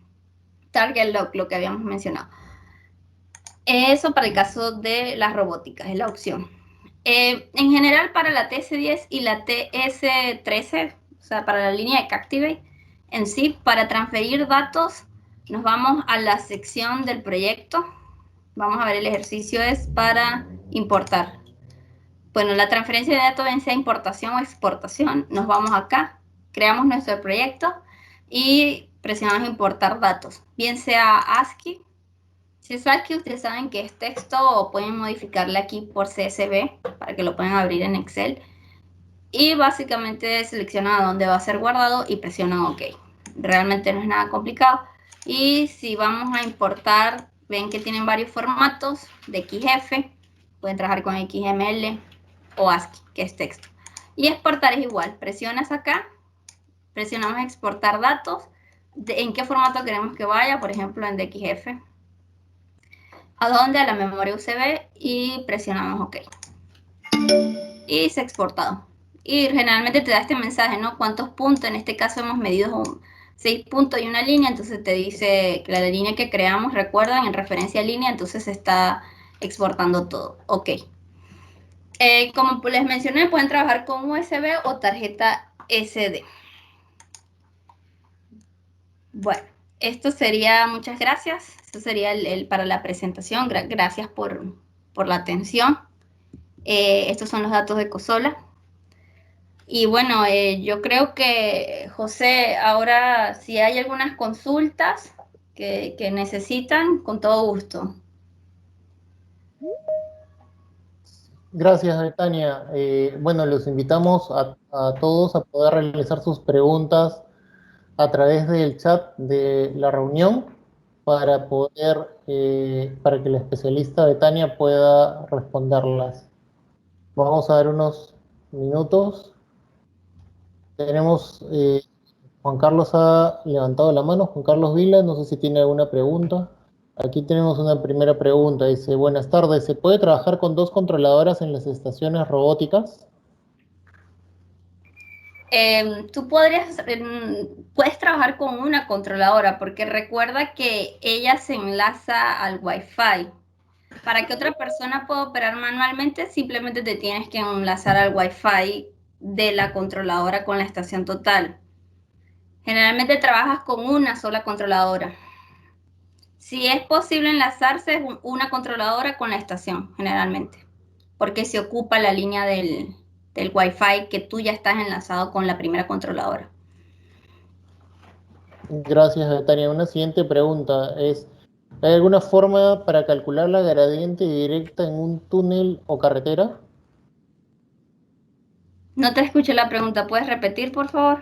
Target Lock, lo que habíamos mencionado. Eso para el caso de las robóticas, es la opción. En general, para la TS10 y la TS13, o sea, para la línea de Captivate, en sí, para transferir datos, nos vamos a la sección del proyecto. Vamos a ver, el ejercicio es para importar. Bueno, la transferencia de datos, bien sea importación o exportación, nos vamos acá, creamos nuestro proyecto y presionamos importar datos, bien sea ASCII. Si es ASCII, ustedes saben que es texto o pueden modificarle aquí por CSV para que lo puedan abrir en Excel. Y básicamente seleccionan a dónde va a ser guardado y presionan OK. Realmente no es nada complicado. Y si vamos a importar, ven que tienen varios formatos de XF, pueden trabajar con XML o ASCII, que es texto. Y exportar es igual, presionas acá, presionamos exportar datos, en qué formato queremos que vaya, por ejemplo en DXF, a dónde, a la memoria USB, y presionamos OK. Y se ha exportado. Y generalmente te da este mensaje, ¿no? ¿Cuántos puntos? En este caso hemos medido 6 puntos y una línea, entonces te dice que la línea que creamos, recuerdan, en referencia a línea, entonces se está exportando todo. OK. Como les mencioné, pueden trabajar con USB o tarjeta SD. Bueno, esto sería, muchas gracias. Esto sería para la presentación. Gracias por la atención. Estos son los datos de Cosola. Y bueno, yo creo que, José, ahora si hay algunas consultas que necesitan, con todo gusto. Gracias, Betania. Bueno, los invitamos a todos a poder realizar sus preguntas a través del chat de la reunión para para que la especialista Betania pueda responderlas. Vamos a dar unos minutos. Tenemos, Juan Carlos ha levantado la mano. Juan Carlos Vila, no sé si tiene alguna pregunta. Aquí tenemos una primera pregunta. Dice, buenas tardes, ¿se puede trabajar con dos controladoras en las estaciones robóticas? Tú puedes trabajar con una controladora porque recuerda que ella se enlaza al Wi-Fi. Para que otra persona pueda operar manualmente, simplemente te tienes que enlazar al Wi-Fi de la controladora con la estación total. Generalmente trabajas con una sola controladora. Si es posible enlazarse, es una controladora con la estación, generalmente, porque se ocupa la línea del Wi-Fi que tú ya estás enlazado con la primera controladora. Gracias, Betania. Una siguiente pregunta es, ¿hay alguna forma para calcular la gradiente directa en un túnel o carretera? No te escuché la pregunta, ¿puedes repetir, por favor?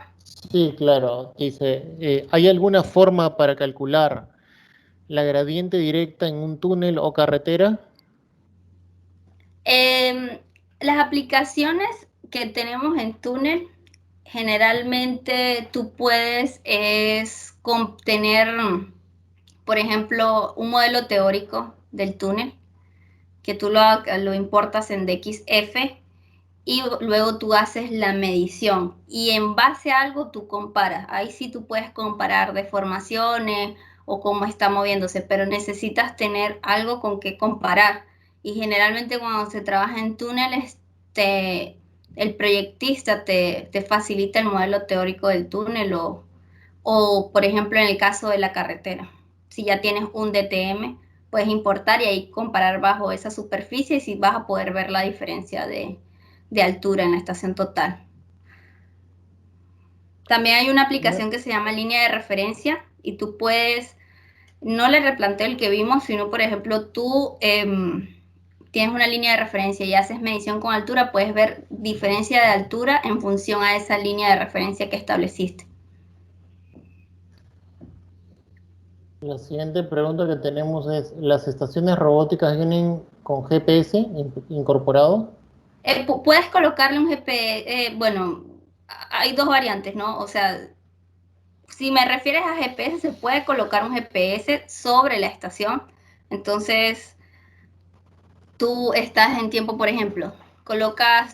Sí, claro. Dice, ¿hay alguna forma para calcular la gradiente directa en un túnel o carretera? Las aplicaciones que tenemos en Túnel, generalmente tú puedes tener, por ejemplo, un modelo teórico del túnel, que tú lo importas en DXF y luego tú haces la medición y en base a algo tú comparas. Ahí sí tú puedes comparar deformaciones o cómo está moviéndose, pero necesitas tener algo con que comparar. Y generalmente cuando se trabaja en túneles, el proyectista te facilita el modelo teórico del túnel o, por ejemplo, en el caso de la carretera. Si ya tienes un DTM, puedes importar y ahí comparar bajo esa superficie y si vas a poder ver la diferencia de altura en la estación total. También hay una Me- aplicación que se llama línea de referencia y tú puedes, no le replanteo el que vimos, sino por ejemplo tú tienes una línea de referencia y haces medición con altura, puedes ver diferencia de altura en función a esa línea de referencia que estableciste. La siguiente pregunta que tenemos es, ¿las estaciones robóticas vienen con GPS incorporado? Puedes colocarle un GPS, bueno, hay dos variantes, ¿no? O sea, si me refieres a GPS, se puede colocar un GPS sobre la estación. Entonces, tú estás en tiempo, por ejemplo,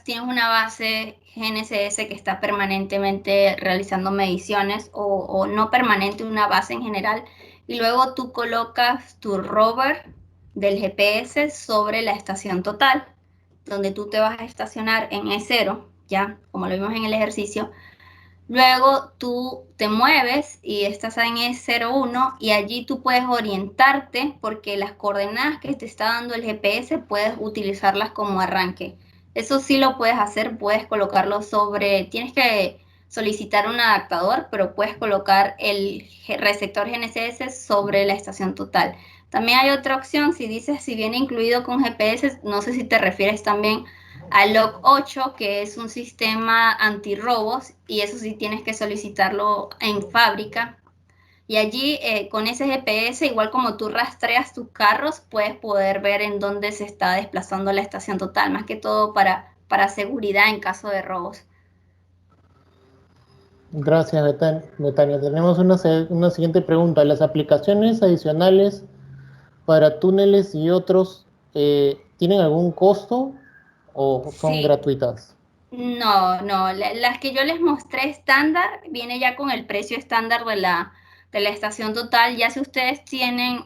tienes una base GNSS que está permanentemente realizando mediciones o no permanente, una base en general, y luego tú colocas tu rover del GPS sobre la estación total, donde tú te vas a estacionar en E0, ya, como lo vimos en el ejercicio. Luego tú te mueves y estás en E01 y allí tú puedes orientarte porque las coordenadas que te está dando el GPS puedes utilizarlas como arranque. Eso sí lo puedes hacer, puedes colocarlo sobre, tienes que solicitar un adaptador, pero puedes colocar el receptor GNSS sobre la estación total. También hay otra opción, si dices si viene incluido con GPS, no sé si te refieres también al Log 8, que es un sistema antirrobos, y eso sí tienes que solicitarlo en fábrica. Y allí con ese GPS, igual como tú rastreas tus carros, puedes poder ver en dónde se está desplazando la estación total, más que todo para seguridad en caso de robos. Gracias, Betania. Tenemos una siguiente pregunta. ¿Las aplicaciones adicionales para túneles y otros tienen algún costo o son Sí, gratuitas? no, no, las que yo les mostré estándar, viene ya con el precio estándar de la estación total. Ya si ustedes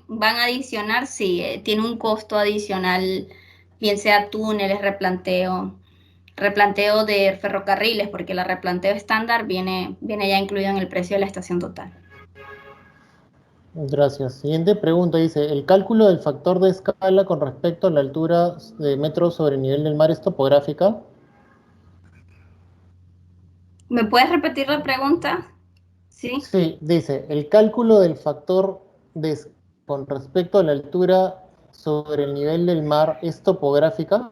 van a adicionar, sí, tiene un costo adicional, bien sea túneles, replanteo de ferrocarriles, porque la replanteo estándar viene ya incluido en el precio de la estación total. Gracias. Siguiente pregunta dice, ¿el cálculo del factor de escala con respecto a la altura de metros sobre el nivel del mar es topográfica? ¿Me puedes repetir la pregunta? Sí. Sí, dice, ¿el cálculo del factor con respecto a la altura sobre el nivel del mar es topográfica?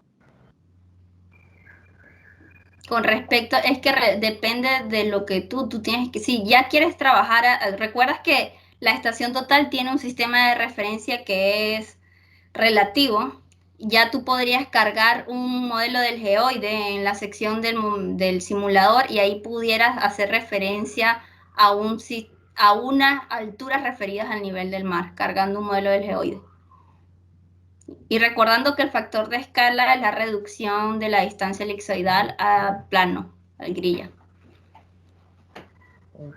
Con respecto, es que depende de lo que tú tienes que, si ya quieres trabajar, recuerdas que la estación total tiene un sistema de referencia que es relativo. Ya tú podrías cargar un modelo del geoide en la sección del simulador y ahí pudieras hacer referencia a unas alturas referidas al nivel del mar, cargando un modelo del geoide. Y recordando que el factor de escala es la reducción de la distancia elipsoidal a plano, al grilla.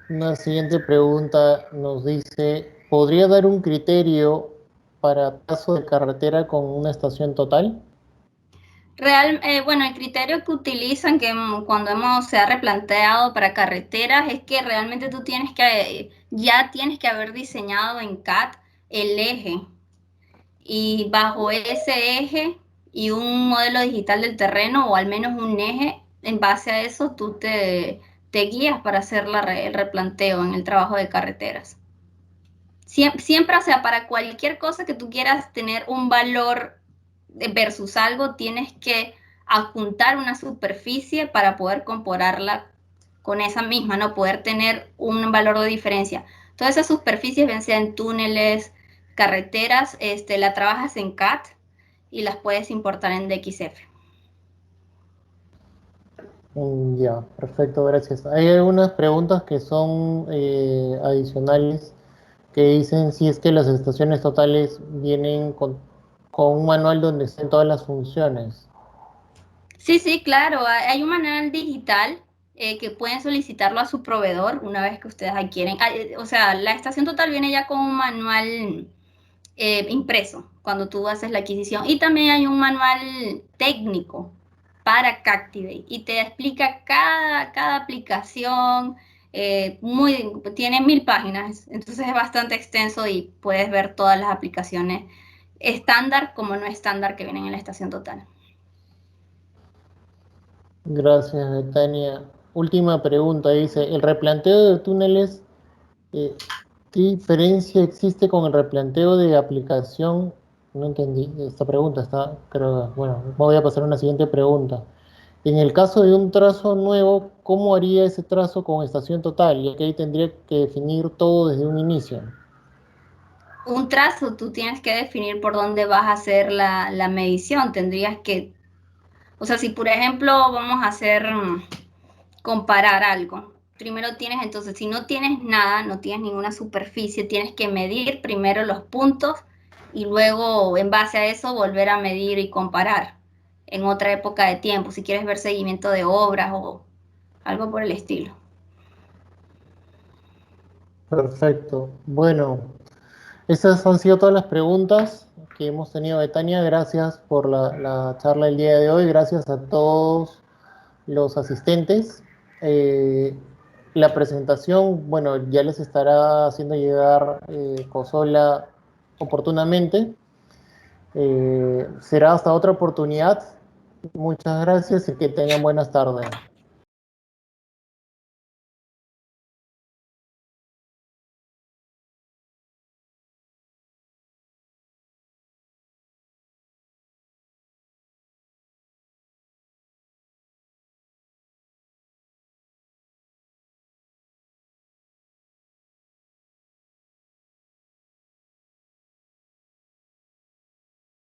Una siguiente pregunta nos dice, ¿podría dar un criterio para paso de carretera con una estación total? Bueno, el criterio que utilizan cuando se ha replanteado para carreteras es que realmente ya tienes que haber diseñado en CAD el eje y bajo ese eje y un modelo digital del terreno o al menos un eje, en base a eso te guías para hacer el replanteo en el trabajo de carreteras. Siempre, o sea, para cualquier cosa que tú quieras tener un valor versus algo, tienes que adjuntar una superficie para poder compararla con esa misma, ¿no? Poder tener un valor de diferencia. Todas esas superficies, bien sea en túneles, carreteras, la trabajas en CAD y las puedes importar en DXF. Ya, perfecto, gracias. Hay algunas preguntas que son adicionales que dicen si es que las estaciones totales vienen con un manual donde estén todas las funciones. Sí, sí, claro. Hay un manual digital que pueden solicitarlo a su proveedor una vez que ustedes adquieren. O sea, la estación total viene ya con un manual impreso cuando tú haces la adquisición. Y también hay un manual técnico para Captivate y te explica cada aplicación. Tiene 1000 páginas, entonces es bastante extenso y puedes ver todas las aplicaciones estándar como no estándar que vienen en la estación total. Gracias, Betania. Última pregunta, dice, ¿el replanteo de túneles, qué diferencia existe con el replanteo de aplicación? No entendí esta pregunta, creo, bueno, voy a pasar a una siguiente pregunta. En el caso de un trazo nuevo, ¿cómo haría ese trazo con estación total? Ya que ahí tendría que definir todo desde un inicio. Un trazo, tú tienes que definir por dónde vas a hacer la medición. O sea, si por ejemplo vamos a hacer, comparar algo, primero tienes entonces, si no tienes nada, no tienes ninguna superficie, tienes que medir primero los puntos y luego en base a eso volver a medir y comparar en otra época de tiempo, si quieres ver seguimiento de obras o algo por el estilo. Perfecto. Bueno, esas han sido todas las preguntas que hemos tenido, Betania. Gracias por la charla del día de hoy. Gracias a todos los asistentes. Eh, la presentación, bueno, ya les estará haciendo llegar Consola oportunamente. Será hasta otra oportunidad. Muchas gracias y que tengan buenas tardes.